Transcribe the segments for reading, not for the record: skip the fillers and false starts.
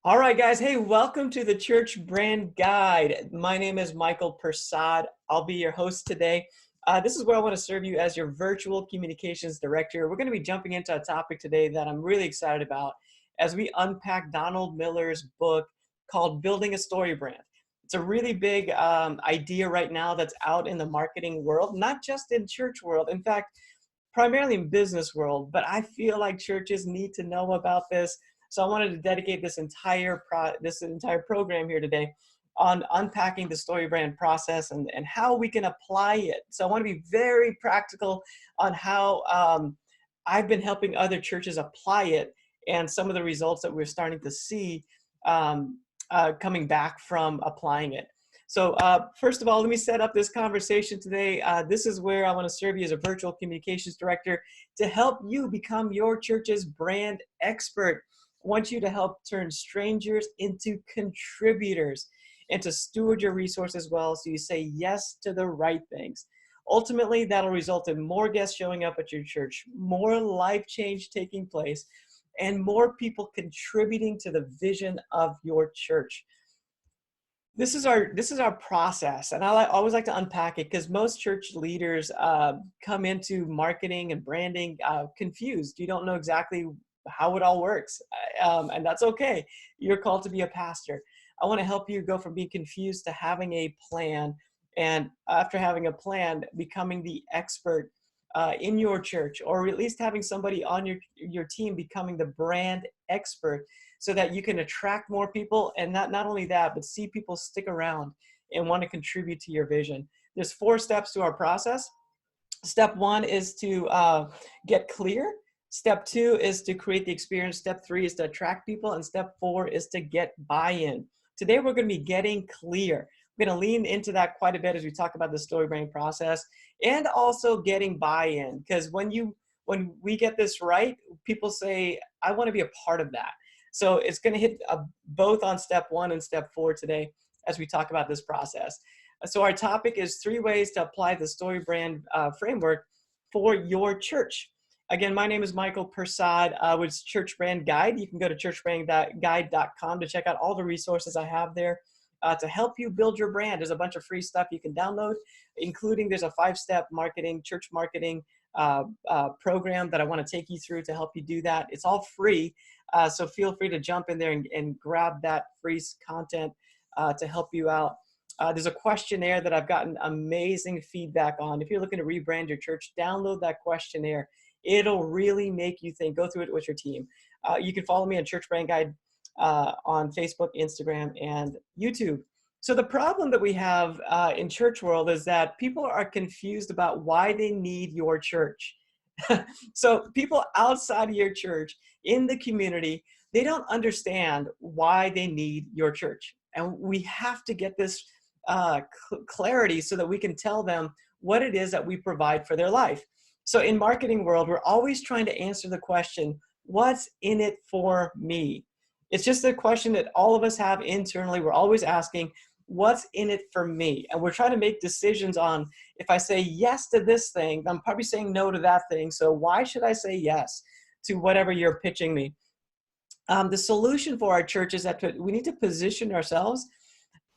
All right, guys. Hey, welcome to the Church Brand Guide. My name is Michael Persad. I'll be your host today. This is where I want to serve you as your virtual communications director. We're going to be jumping into a topic today that I'm really excited about as we unpack Donald Miller's book called Building a Story Brand. It's a really big idea right now that's out in the marketing world, not just in church world. In fact, primarily in business world, but I feel like churches need to know about this. So I wanted to dedicate this entire program here today on unpacking the story brand process and how we can apply it. So I want to be very practical on how I've been helping other churches apply it and some of the results that we're starting to see coming back from applying it. So first of all, let me set up this conversation today. This is where I want to serve you as a virtual communications director to help you become your church's brand expert. I want you to help turn strangers into contributors and to steward your resources well so you say yes to the right things. Ultimately, that'll result in more guests showing up at your church, more life change taking place, and more people contributing to the vision of your church. This is our process, and always like to unpack it because most church leaders come into marketing and branding confused. You don't know exactly how it all works, and that's okay. You're called to be a pastor. I want to help you go from being confused to having a plan, and after having a plan, becoming the expert in your church, or at least having somebody on your team becoming the brand expert, so that you can attract more people, and not only that, but see people stick around and want to contribute to your vision. There's 4 steps to our process. Step 1 is to get clear. Step 2 is to create the experience. Step 3 is to attract people. And step 4 is to get buy-in. Today, we're going to be getting clear. We're going to lean into that quite a bit as we talk about the story brand process and also getting buy-in. Because when we get this right, people say, I want to be a part of that. So it's going to hit both on step 1 and step 4 today as we talk about this process. So our topic is 3 ways to apply the story brand framework for your church. Again, my name is Michael Persad with Church Brand Guide. You can go to churchbrandguide.com to check out all the resources I have there to help you build your brand. There's a bunch of free stuff you can download, including there's a 5-step church marketing program that I want to take you through to help you do that. It's all free. So feel free to jump in there and grab that free content to help you out. There's a questionnaire that I've gotten amazing feedback on. If you're looking to rebrand your church, download that questionnaire. It'll really make you think. Go through it with your team. You can follow me on Church Brand Guide on Facebook, Instagram, and YouTube. So the problem that we have in church world is that people are confused about why they need your church. So people outside of your church, in the community, they don't understand why they need your church. And we have to get this clarity so that we can tell them what it is that we provide for their life. So in marketing world, we're always trying to answer the question, what's in it for me? It's just a question that all of us have internally. We're always asking, what's in it for me? And we're trying to make decisions on, if I say yes to this thing, I'm probably saying no to that thing. So why should I say yes to whatever you're pitching me? The solution for our church is that we need to position ourselves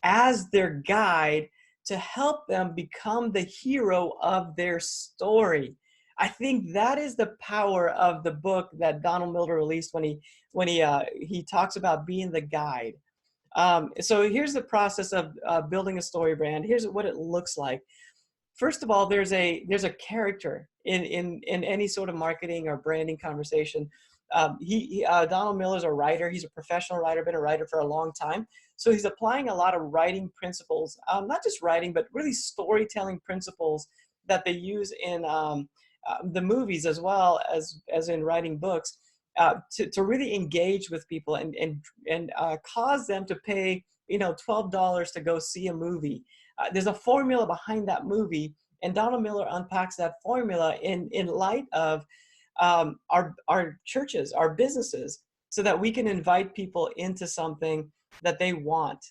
as their guide to help them become the hero of their story. I think that is the power of the book that Donald Miller released when he talks about being the guide. So here's the process of building a story brand. Here's what it looks like. First of all, there's a character in any sort of marketing or branding conversation. Donald Miller's a writer. He's a professional writer, been a writer for a long time. So he's applying a lot of writing principles, not just writing, but really storytelling principles that they use in the movies as well as in writing books to really engage with people and cause them to pay $12 to go see a movie. There's a formula behind that movie, and Donald Miller unpacks that formula in light of our churches, our businesses, so that we can invite people into something that they want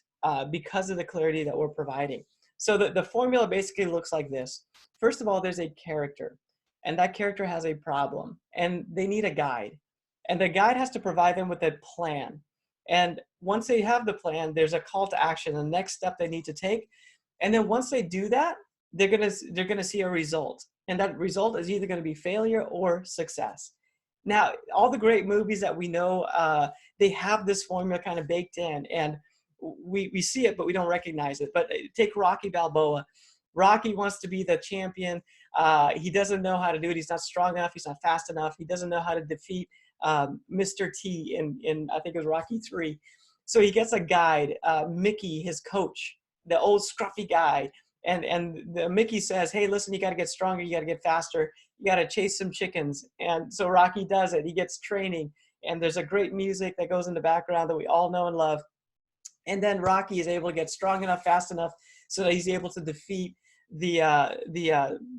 because of the clarity that we're providing. So the formula basically looks like this. First of all, there's a character, and that character has a problem, and they need a guide. And the guide has to provide them with a plan. And once they have the plan, there's a call to action, the next step they need to take. And then once they do that, they're gonna see a result. And that result is either gonna be failure or success. Now, all the great movies that we know, they have this formula kind of baked in, and we see it, but we don't recognize it. But take Rocky Balboa. Rocky wants to be the champion. He doesn't know how to do it. He's not strong enough. He's not fast enough. He doesn't know how to defeat Mr. T in I think it was Rocky 3. So he gets a guide, Mickey, his coach, the old scruffy guy. And Mickey says, hey, listen, you got to get stronger. You got to get faster. You got to chase some chickens. And so Rocky does it. He gets training. And there's a great music that goes in the background that we all know and love. And then Rocky is able to get strong enough, fast enough, so that he's able to defeat the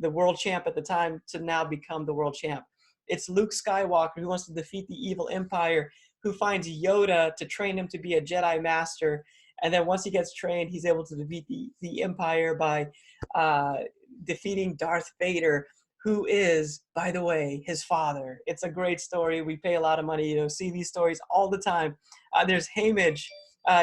world champ at the time to now become the world champ. It's Luke Skywalker who wants to defeat the evil empire, who finds Yoda to train him to be a Jedi master. And then once he gets trained, he's able to defeat the empire by defeating Darth Vader, who is, by the way, his father. It's a great story. We pay a lot of money to see these stories all the time. There's Haymitch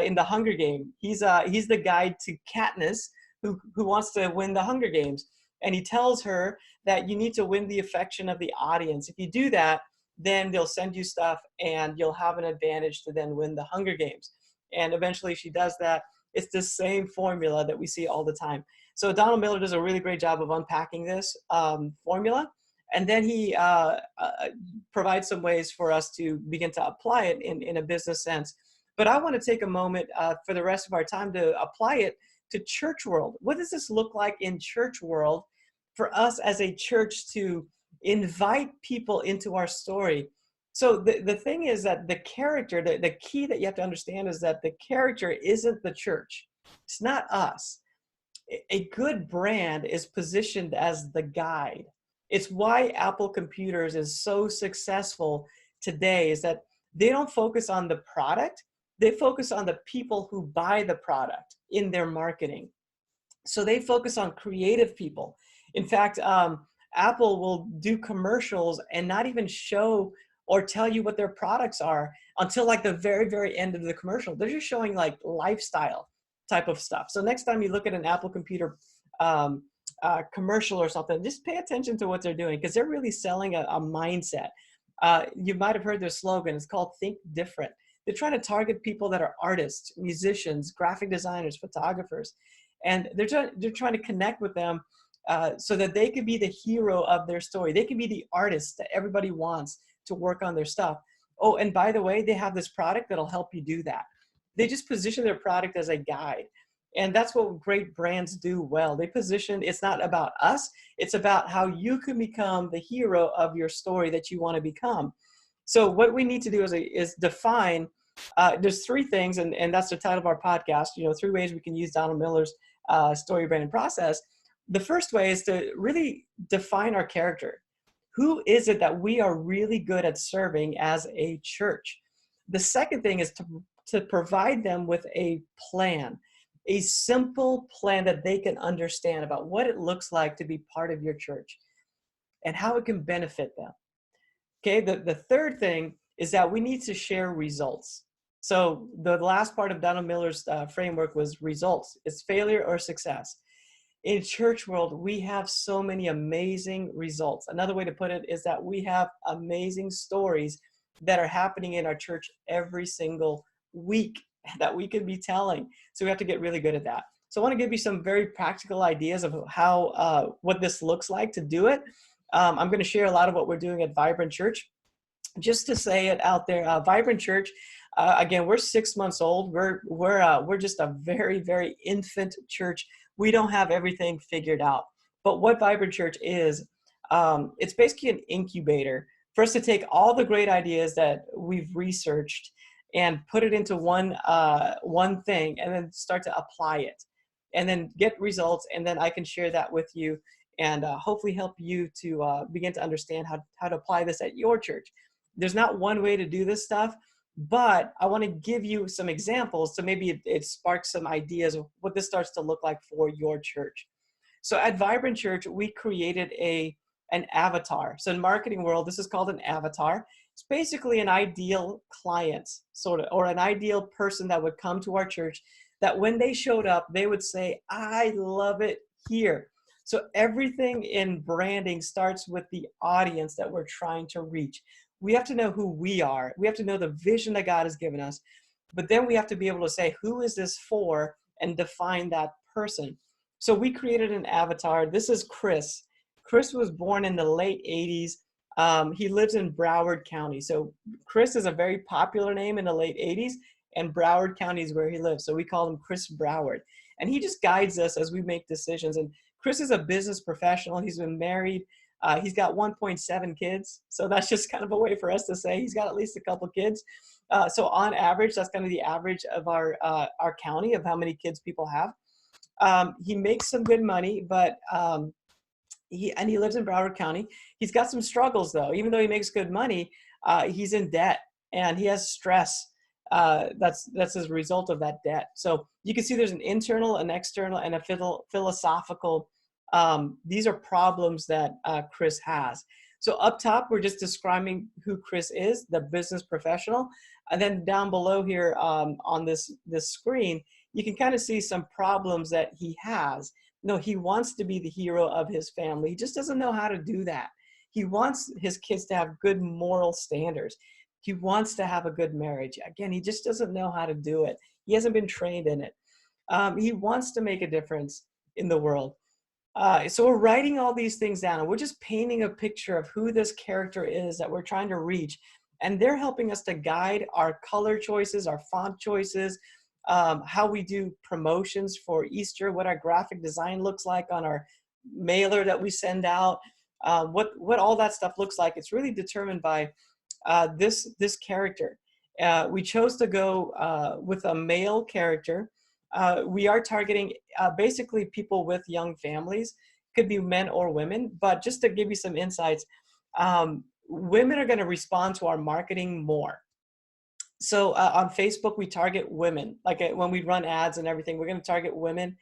in the Hunger Game. He's the guide to Katniss, who wants to win the Hunger Games. And he tells her that you need to win the affection of the audience. If you do that, then they'll send you stuff and you'll have an advantage to then win the Hunger Games. And eventually she does that. It's the same formula that we see all the time. So Donald Miller does a really great job of unpacking this formula. And then he provides some ways for us to begin to apply it in a business sense. But I want to take a moment for the rest of our time to apply it to church world. What does this look like in church world for us as a church to invite people into our story? So the thing is that the character, the key that you have to understand is that the character isn't the church. It's not us. A good brand is positioned as the guide. It's why Apple Computers is so successful today, is that they don't focus on the product. They focus on the people who buy the product in their marketing. So they focus on creative people. In fact, Apple will do commercials and not even show or tell you what their products are until like the very, very end of the commercial. They're just showing like lifestyle type of stuff. So next time you look at an Apple Computer commercial or something, just pay attention to what they're doing, because they're really selling a mindset. You might have heard their slogan. It's called Think Different. They're trying to target people that are artists, musicians, graphic designers, photographers. And they're trying to connect with them so that they could be the hero of their story. They can be the artist that everybody wants to work on their stuff. Oh, and by the way, they have this product that'll help you do that. They just position their product as a guide. And that's what great brands do well. They position, it's not about us, it's about how you can become the hero of your story that you want to become. So what we need to do is define, there's three things, and that's the title of our podcast, 3 ways we can use Donald Miller's story branding process. The first way is to really define our character. Who is it that we are really good at serving as a church? The second thing is to provide them with a plan, a simple plan that they can understand about what it looks like to be part of your church and how it can benefit them. Okay, the third thing is that we need to share results. So the last part of Donald Miller's framework was results. It's failure or success. In church world, we have so many amazing results. Another way to put it is that we have amazing stories that are happening in our church every single week that we can be telling. So we have to get really good at that. So I want to give you some very practical ideas of how, what this looks like to do it. I'm going to share a lot of what we're doing at Vibrant Church. Just to say it out there, Vibrant Church, again, we're 6 months old. We're just a very, very infant church. We don't have everything figured out. But what Vibrant Church is, it's basically an incubator for us to take all the great ideas that we've researched and put it into one thing, and then start to apply it, and then get results, and then I can share that with you, and hopefully help you to begin to understand how to apply this at your church. There's not one way to do this stuff, but I want to give you some examples so maybe it sparks some ideas of what this starts to look like for your church. So at Vibrant Church, we created an avatar. So in marketing world, this is called an avatar. It's basically an ideal client, sort of, or an ideal person that would come to our church, that when they showed up, they would say, I love it here. So everything in branding starts with the audience that we're trying to reach. We have to know who we are. We have to know the vision that God has given us. But then we have to be able to say, who is this for, and define that person. So we created an avatar. This is Chris. Chris was born in the late 80s. He lives in Broward County. So Chris is a very popular name in the late 80s, and Broward County is where he lives. So we call him Chris Broward. And he just guides us as we make decisions. And Chris is a business professional. He's been married. He's got 1.7 kids. So that's just kind of a way for us to say he's got at least a couple kids. So on average, that's kind of the average of our county of how many kids people have. He makes some good money, but he lives in Broward County. He's got some struggles though. Even though he makes good money, he's in debt and he has stress. That's as a result of that debt. So you can see there's an internal, an external, and a philosophical. These are problems that Chris has. So up top, we're just describing who Chris is, the business professional. And then down below here on this screen, you can kind of see some problems that he has. No, he wants to be the hero of his family. He just doesn't know how to do that. He wants his kids to have good moral standards. He wants to have a good marriage. Again, he just doesn't know how to do it. He hasn't been trained in it. He wants to make a difference in the world. So we're writing all these things down, and we're just painting a picture of who this character is that we're trying to reach. And they're helping us to guide our color choices, our font choices, how we do promotions for Easter, what our graphic design looks like on our mailer that we send out, what all that stuff looks like. It's really determined by this character. We chose to go with a male character. We are targeting basically people with young families. Could be men or women, but just to give you some insights, women are going to respond to our marketing more. So on Facebook, we target women. Like when we run ads and everything, we're going to target women.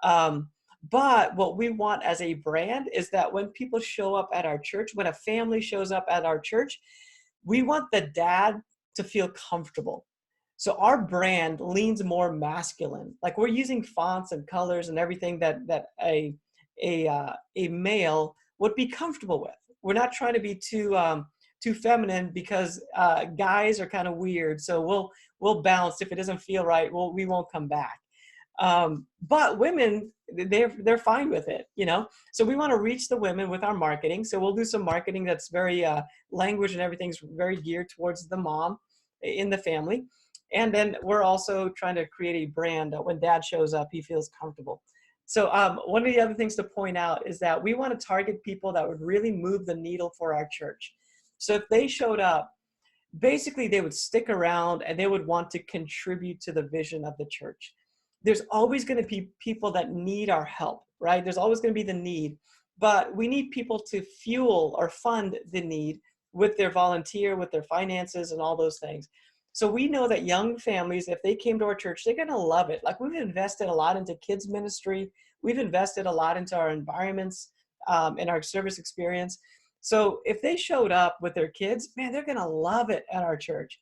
But what we want as a brand is that when people show up at our church, when a family shows up at our church, we want the dad to feel comfortable. So our brand leans more masculine. Like we're using fonts and colors and everything that a male would be comfortable with. We're not trying to be too feminine because guys are kind of weird. So we'll bounce if it doesn't feel right. We won't come back. But women, they're fine with it, you know. So we want to reach the women with our marketing. So we'll do some marketing that's very language and everything's very geared towards the mom in the family. And then we're also trying to create a brand that when dad shows up, he feels comfortable. So one of the other things to point out is that we want to target people that would really move the needle for our church. So if they showed up, basically they would stick around and they would want to contribute to the vision of the church. There's always going to be people that need our help, right? There's always going to be the need, but we need people to fuel or fund the need with their volunteer, with their finances and all those things. So we know that young families, if they came to our church, they're going to love it. Like we've invested a lot into kids ministry. We've invested a lot into our environments and our service experience. So if they showed up with their kids, man, they're going to love it at our church.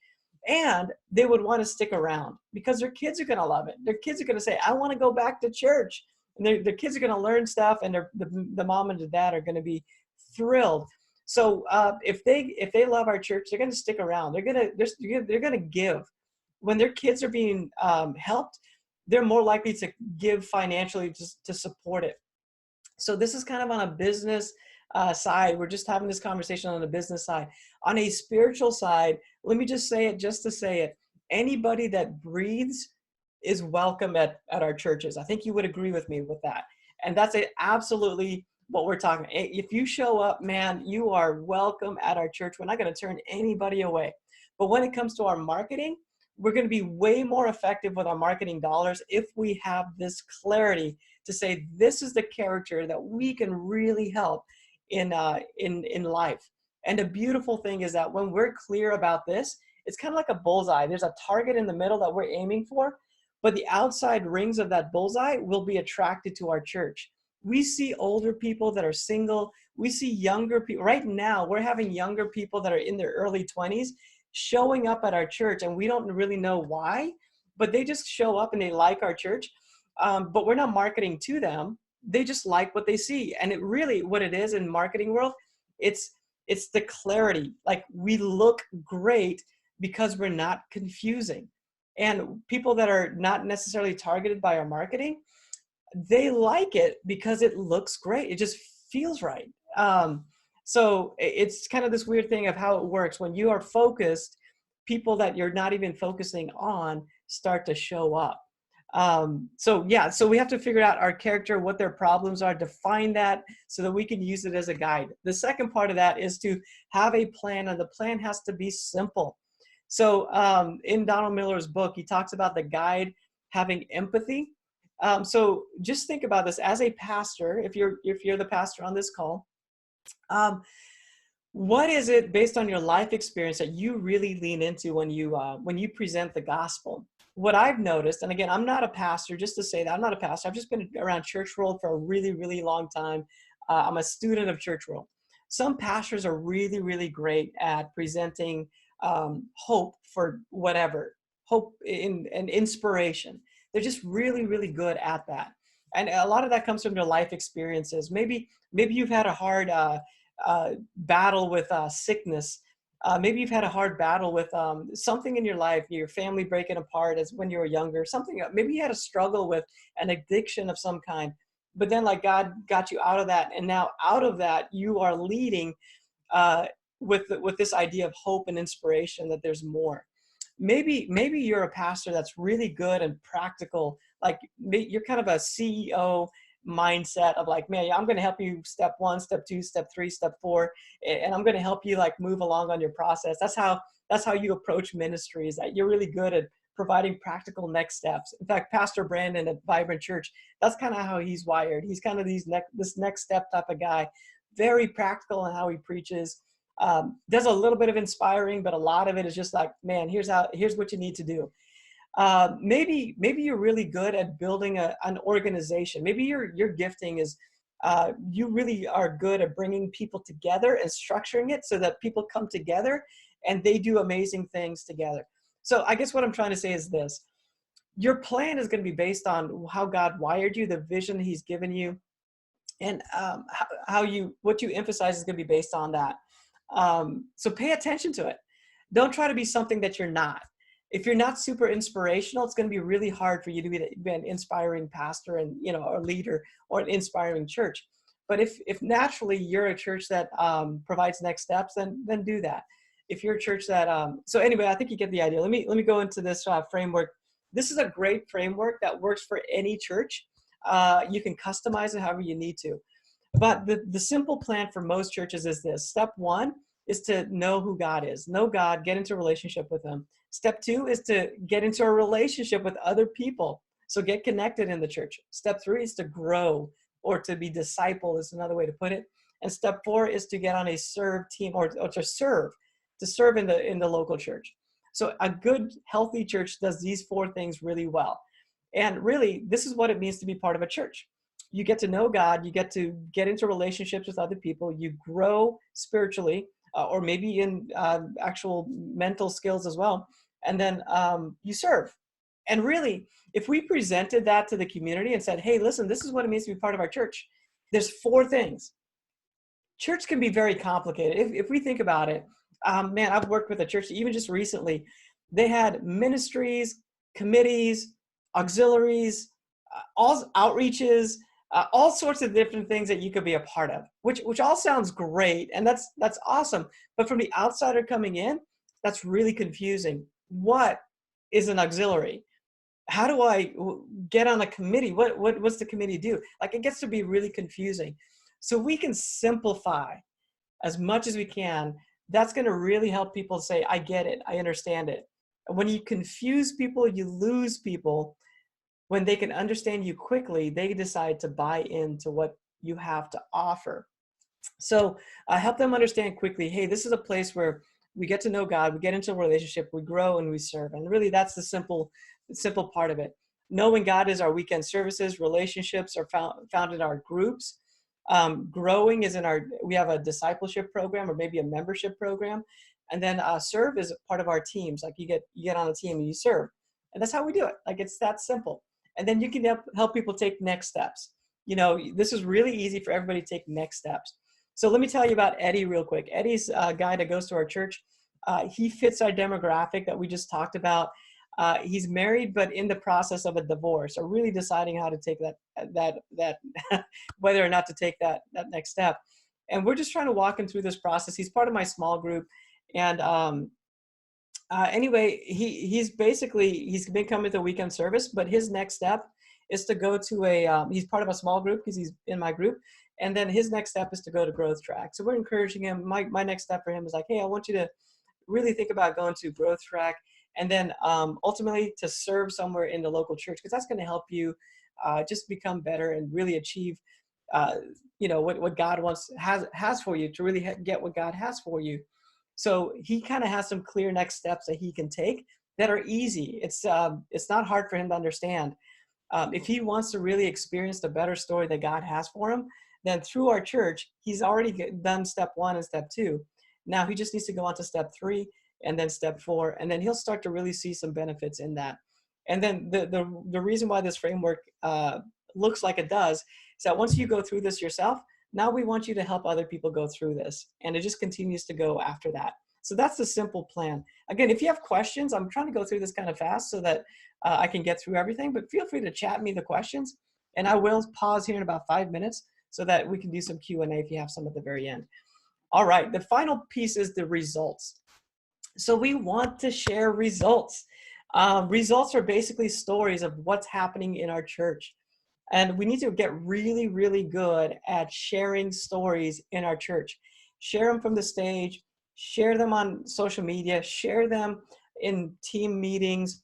And they would want to stick around because their kids are going to love it. Their kids are going to say, I want to go back to church. And their kids are going to learn stuff, and the mom and the dad are going to be thrilled. So if they love our church, they're going to stick around. They're going to give. When their kids are being helped, they're more likely to give financially to support it. So this is kind of on a business side. We're just having this conversation on the business side. On a spiritual side, let me just say it just to say it. Anybody that breathes is welcome at our churches. I think you would agree with me with that. And that's absolutely what we're talking about. If you show up, man, you are welcome at our church. We're not going to turn anybody away. But when it comes to our marketing, we're going to be way more effective with our marketing dollars if we have this clarity to say, this is the character that we can really help in life. And the beautiful thing is that when we're clear about this, it's kind of like a bullseye. There's a target in the middle that we're aiming for, but the outside rings of that bullseye will be attracted to our church. We see older people that are single. We see younger people. Right now, we're having younger people that are in their early 20s showing up at our church, and we don't really know why, but they just show up and they like our church. But we're not marketing to them. They just like what they see. And it really, what it is in marketing world, it's the clarity. Like, we look great because we're not confusing. And people that are not necessarily targeted by our marketing, they like it because it looks great. It just feels right. So it's kind of this weird thing of how it works. When you are focused, people that you're not even focusing on start to show up. So yeah, so we have to figure out our character, what their problems are, define that so that we can use it as a guide. The second part of that is to have a plan, and the plan has to be simple. So in Donald Miller's book, he talks about the guide having empathy. So just think about this as a pastor. If you're the pastor on this call, what is it based on your life experience that you really lean into when you present the gospel? What I've noticed, and again, I'm not a pastor, just to say that I'm not a pastor. I've just been around church world for a really, really long time. I'm a student of church world. Some pastors are really, really great at presenting hope for whatever, hope and inspiration. They're just really, really good at that. And a lot of that comes from their life experiences. Maybe you've had a hard battle with sickness. Maybe you've had a hard battle with something in your life, your family breaking apart as when you were younger, something. Maybe you had a struggle with an addiction of some kind, but then like God got you out of that. And now out of that, you are leading with this idea of hope and inspiration, that there's more. Maybe you're a pastor that's really good and practical. Like you're kind of a CEO mindset of like, man, I'm going to help you step 1, step 2, step 3, step 4, and I'm going to help you like move along on your process. That's how you approach ministry, is that you're really good at providing practical next steps. In fact, Pastor Brandon at Vibrant Church, that's kind of how he's wired. He's kind of this next step type of guy, very practical in how he preaches. Does a little bit of inspiring, but a lot of it is just like, man, here's what you need to do. Maybe you're really good at building an organization. Maybe your gifting is you really are good at bringing people together and structuring it so that people come together and they do amazing things together. So I guess what I'm trying to say is this: your plan is going to be based on how God wired you, the vision He's given you, and what you emphasize is going to be based on that. So pay attention to it. Don't try to be something that you're not. If you're not super inspirational, it's going to be really hard for you to be an inspiring pastor and, or leader or an inspiring church. But if naturally you're a church that provides next steps, then do that. If you're a church that, so anyway, I think you get the idea. Let me go into this framework. This is a great framework that works for any church. You can customize it however you need to. But the simple plan for most churches is this. Step 1 is to know who God is. Know God, get into a relationship with Him. Step 2 is to get into a relationship with other people. So get connected in the church. Step 3 is to grow, or to be discipled is another way to put it. And step 4 is to get on a serve team, or to serve in the local church. So a good, healthy church does these 4 things really well. And really, this is what it means to be part of a church. You get to know God, you get to get into relationships with other people, you grow spiritually, or maybe in actual mental skills as well. And then you serve. And really, if we presented that to the community and said, hey, listen, this is what it means to be part of our church, there's 4 things. Church can be very complicated. If we think about it, man, I've worked with a church, even just recently, they had ministries, committees, auxiliaries, all outreaches, all sorts of different things that you could be a part of, which all sounds great. And that's awesome. But from the outsider coming in, that's really confusing. What is an auxiliary? How do I get on a committee? What's the committee do? Like, it gets to be really confusing. So we can simplify as much as we can. That's going to really help people say, I get it. I understand it. When you confuse people, you lose people. When they can understand you quickly, they decide to buy into what you have to offer. So help them understand quickly, hey, this is a place where we get to know God, we get into a relationship, we grow and we serve. And really, that's the simple part of it. Knowing God is our weekend services. Relationships are found in our groups. Growing is in we have a discipleship program or maybe a membership program. And then serve is part of our teams. Like you get on a team and you serve. And that's how we do it. Like it's that simple. And then you can help people take next steps. You know, this is really easy for everybody to take next steps. So let me tell you about Eddie real quick. Eddie's a guy that goes to our church. He fits our demographic that we just talked about. He's married, but in the process of a divorce, or really deciding how to take that whether or not to take that next step. And we're just trying to walk him through this process. He's part of my small group, and anyway, he's been coming to weekend service, but his next step is to go to he's part of a small group because he's in my group. And then his next step is to go to growth track. So we're encouraging him. My next step for him is like, hey, I want you to really think about going to growth track, and then ultimately to serve somewhere in the local church, because that's going to help you just become better and really achieve what God has for you, to really get what God has for you. So he kind of has some clear next steps that he can take that are easy. It's not hard for him to understand. If he wants to really experience the better story that God has for him, then through our church, he's already done step 1 and step 2. Now he just needs to go on to step 3 and then step 4, and then he'll start to really see some benefits in that. And then the reason why this framework looks like it does is that once you go through this yourself, now we want you to help other people go through this, and it just continues to go after that. So that's the simple plan. Again, if you have questions, I'm trying to go through this kind of fast so that I can get through everything, but feel free to chat me the questions, and I will pause here in about 5 minutes so that we can do some Q&A if you have some at the very end. All right, the final piece is the results. So we want to share results. Results are basically stories of what's happening in our church. And we need to get really, really good at sharing stories in our church. Share them from the stage, share them on social media, share them in team meetings,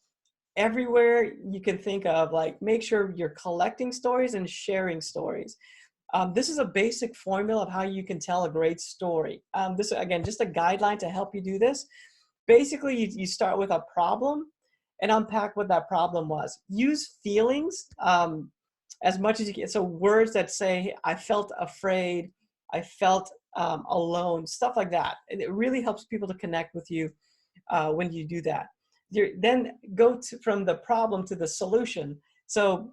everywhere you can think of. Like, make sure you're collecting stories and sharing stories. This is a basic formula of how you can tell a great story. This, again, just a guideline to help you do this. Basically, you start with a problem and unpack what that problem was. Use feelings as much as you can. So words that say, I felt afraid, I felt alone, stuff like that. And it really helps people to connect with you when you do that. Then go from the problem to the solution. So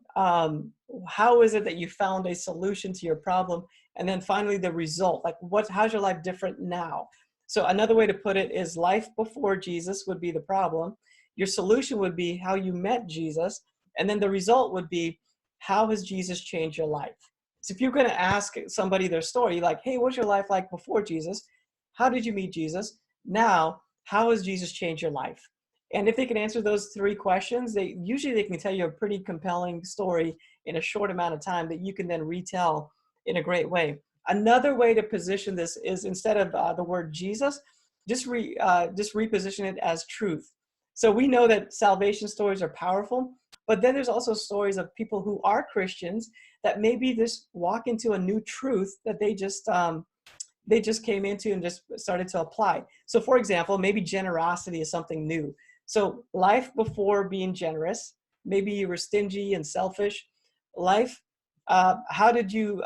how is it that you found a solution to your problem? And then finally, the result, like how's your life different now? So another way to put it is life before Jesus would be the problem. Your solution would be how you met Jesus. And then the result would be, how has Jesus changed your life? So if you're going to ask somebody their story, like, hey, what's your life like before Jesus? How did you meet Jesus? Now, how has Jesus changed your life? And if they can answer those 3 questions, they can tell you a pretty compelling story in a short amount of time that you can then retell in a great way. Another way to position this is, instead of the word Jesus, just reposition it as truth. So we know that salvation stories are powerful, but then there's also stories of people who are Christians that maybe just walk into a new truth that they just came into and just started to apply. So for example, maybe generosity is something new. So life before being generous, maybe you were stingy and selfish. Life, how did you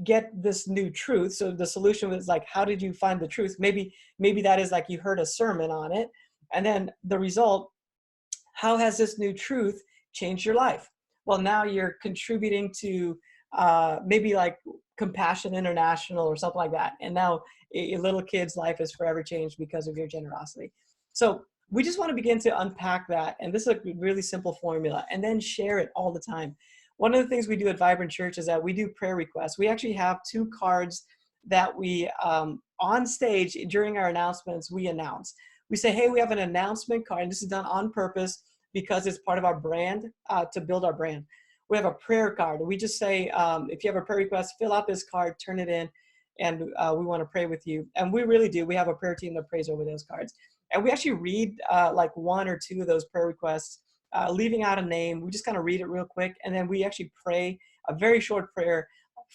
get this new truth? So the solution was like, how did you find the truth? Maybe that is like you heard a sermon on it. And then the result, how has this new truth changed your life? Well, now you're contributing to maybe like Compassion International or something like that. And now a little kid's life is forever changed because of your generosity. So we just want to begin to unpack that. And this is a really simple formula, and then share it all the time. One of the things we do at Vibrant Church is that we do prayer requests. We actually have 2 cards that we, on stage during our announcements, we announce. We say, hey, we have an announcement card, and this is done on purpose because it's part of our brand, to build our brand. We have a prayer card. We just say, if you have a prayer request, fill out this card, turn it in, and we want to pray with you. And we really do. We have a prayer team that prays over those cards. And we actually read like 1 or 2 of those prayer requests, leaving out a name. We just kind of read it real quick, and then we actually pray a very short prayer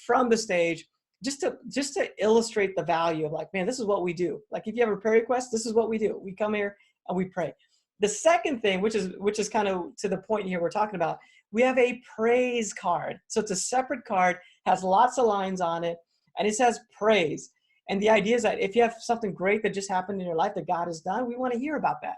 from the stage, just to illustrate the value of, like, man, this is what we do. Like, if you have a prayer request, this is what we do. We come here and we pray. The second thing, which is kind of to the point here we're talking about, we have a praise card. So it's a separate card, has lots of lines on it, and it says praise. And the idea is that if you have something great that just happened in your life that God has done, we want to hear about that.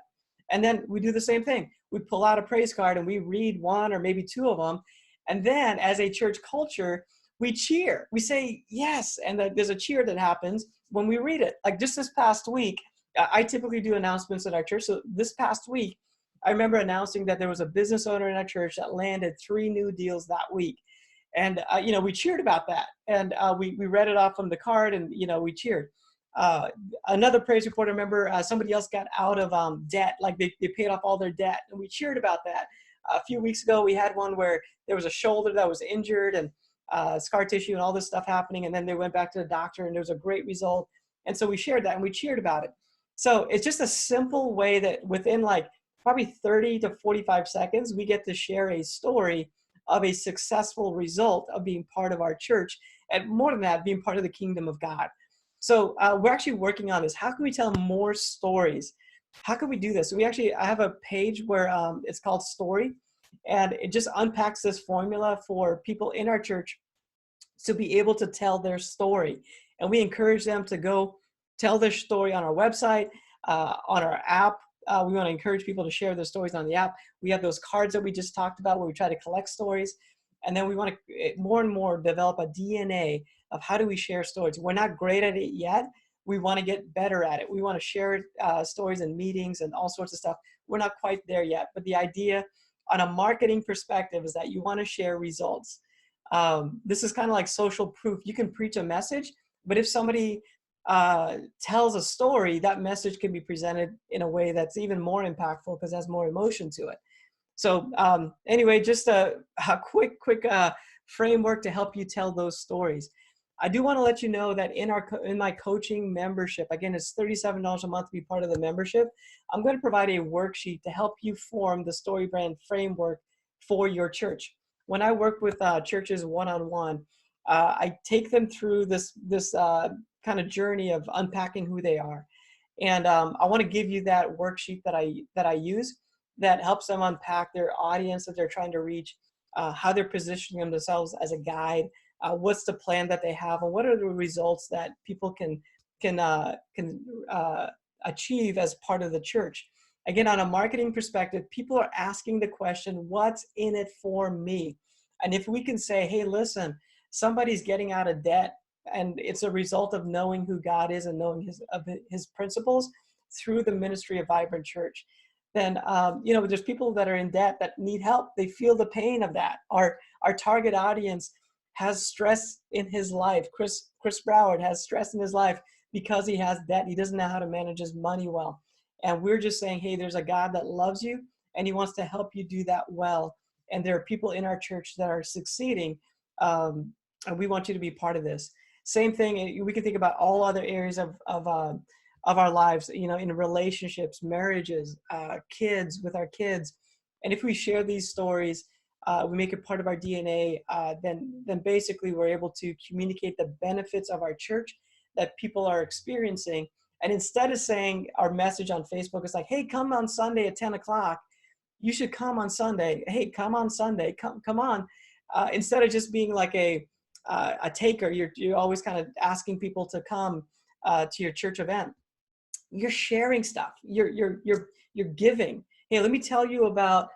And then we do the same thing. We pull out a praise card and we read one or maybe two of them. And then as a church culture, we cheer. We say yes. And there's a cheer that happens when we read it. Like just this past week, I typically do announcements at our church. So this past week, I remember announcing that there was a business owner in our church that landed 3 new deals that week. And, we cheered about that. And we read it off from the card and, we cheered. Another praise report, I remember somebody else got out of debt, like they paid off all their debt, and we cheered about that. A few weeks ago, we had one where there was a shoulder that was injured and scar tissue and all this stuff happening, and then they went back to the doctor and there was a great result. And so we shared that and we cheered about it. So it's just a simple way that within like probably 30 to 45 seconds, we get to share a story of a successful result of being part of our church, and more than that, being part of the kingdom of God. So we're actually working on this. How can we tell more stories? How can we do this? I have a page where it's called Story, and it just unpacks this formula for people in our church to be able to tell their story. And we encourage them to go tell their story on our website, on our app. We want to encourage people to share their stories on the app. We have those cards that we just talked about where we try to collect stories. And then we want to more and more develop a DNA of how do we share stories. We're not great at it yet. We want to get better at it. We want to share stories in meetings and all sorts of stuff. We're not quite there yet. But the idea on a marketing perspective is that you want to share results. This is kind of like social proof. You can preach a message, but if somebody tells a story, that message can be presented in a way that's even more impactful because it has more emotion to it. So anyway, just a quick framework to help you tell those stories. I do want to let you know that in my coaching membership, again, it's $37 a month to be part of the membership. I'm going to provide a worksheet to help you form the story brand framework for your church. When I work with churches one-on-one, I take them through this kind of journey of unpacking who they are. And I want to give you that worksheet that I use that helps them unpack their audience that they're trying to reach, how they're positioning themselves as a guide, what's the plan that they have, and what are the results that people can achieve as part of the church. Again, on a marketing perspective, people are asking the question, what's in it for me? And if we can say, hey, listen, somebody's getting out of debt, and it's a result of knowing who God is and knowing his principles through the ministry of Vibrant Church, then there's people that are in debt that need help. They feel the pain of that. Our target audience has stress in his life. Chris Broward has stress in his life because he has debt. He doesn't know how to manage his money well. And we're just saying, hey, there's a God that loves you and he wants to help you do that well. And there are people in our church that are succeeding. And we want you to be part of this. Same thing, we can think about all other areas of our lives, in relationships, marriages, kids, with our kids. And if we share these stories, we make it part of our DNA, then basically we're able to communicate the benefits of our church that people are experiencing. And instead of saying our message on Facebook is like, hey, come on Sunday at 10 o'clock, you should come on Sunday. Hey, come on Sunday, come on. Instead of just being like a taker, you're always kind of asking people to come to your church event. You're sharing stuff. You're giving. Hey, let me tell you about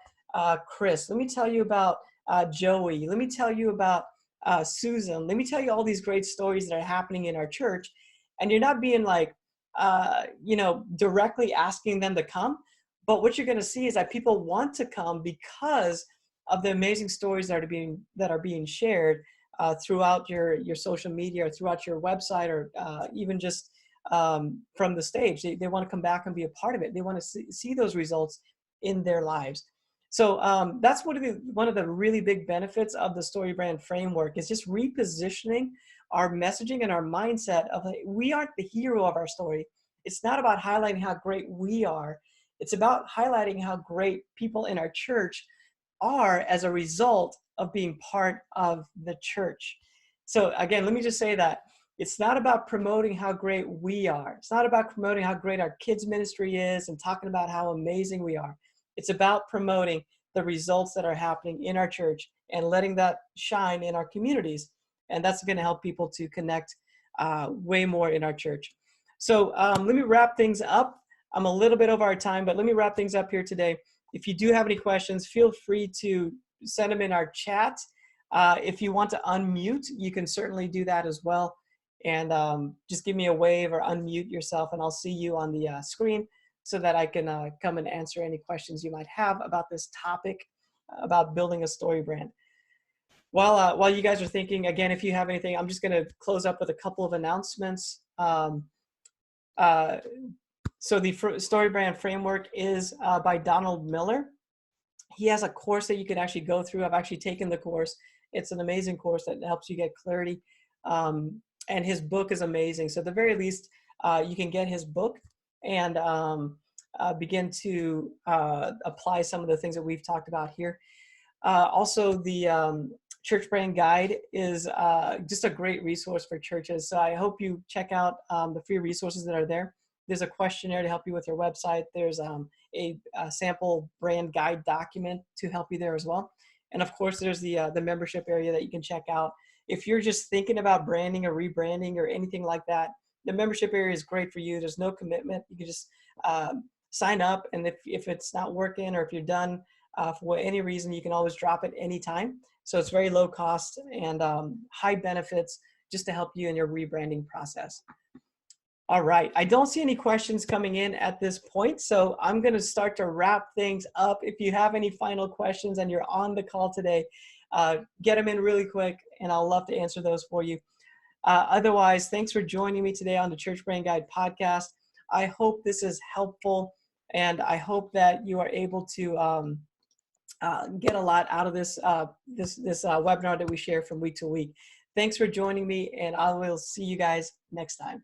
Chris. Let me tell you about Joey. Let me tell you about Susan. Let me tell you all these great stories that are happening in our church. And you're not being like, directly asking them to come. But what you're going to see is that people want to come because of the amazing stories that are being shared throughout your social media or throughout your website or even just from the stage. They want to come back and be a part of it. They want to see those results in their lives. So that's one of the really big benefits of the story brand framework is just repositioning our messaging and our mindset of like, we aren't the hero of our story. It's not about highlighting how great we are. It's about highlighting how great people in our church are as a result of being part of the church. So again, let me just say that It's not about promoting how great we are. It's not about promoting how great our kids ministry is and talking about how amazing we are. It's about promoting the results that are happening in our church and letting that shine in our communities. And that's going to help people to connect way more in our church. So let me wrap things up. I'm a little bit over our time, but let me wrap things up here today. If you do have any questions, feel free to send them in our chat. If you want to unmute, you can certainly do that as well. And just give me a wave or unmute yourself, and I'll see you on the screen so that I can come and answer any questions you might have about this topic, about building a story brand. While you guys are thinking, again, if you have anything, I'm just going to close up with a couple of announcements. So the Story Brand Framework is by Donald Miller. He has a course that you can actually go through. I've actually taken the course. It's an amazing course that helps you get clarity. And his book is amazing. So at the very least, you can get his book and begin to apply some of the things that we've talked about here. Also, the Church Brand Guide is just a great resource for churches. So I hope you check out the free resources that are there. There's a questionnaire to help you with your website. There's a sample brand guide document to help you there as well. And of course, there's the membership area that you can check out. If you're just thinking about branding or rebranding or anything like that, the membership area is great for you. There's no commitment. You can just sign up. And if it's not working or if you're done for any reason, you can always drop it anytime. So it's very low cost and high benefits just to help you in your rebranding process. All right, I don't see any questions coming in at this point, so I'm going to start to wrap things up. If you have any final questions and you're on the call today, get them in really quick, and I'll love to answer those for you. Otherwise, thanks for joining me today on the Church Brand Guide podcast. I hope this is helpful, and I hope that you are able to get a lot out of this webinar that we share from week to week. Thanks for joining me, and I will see you guys next time.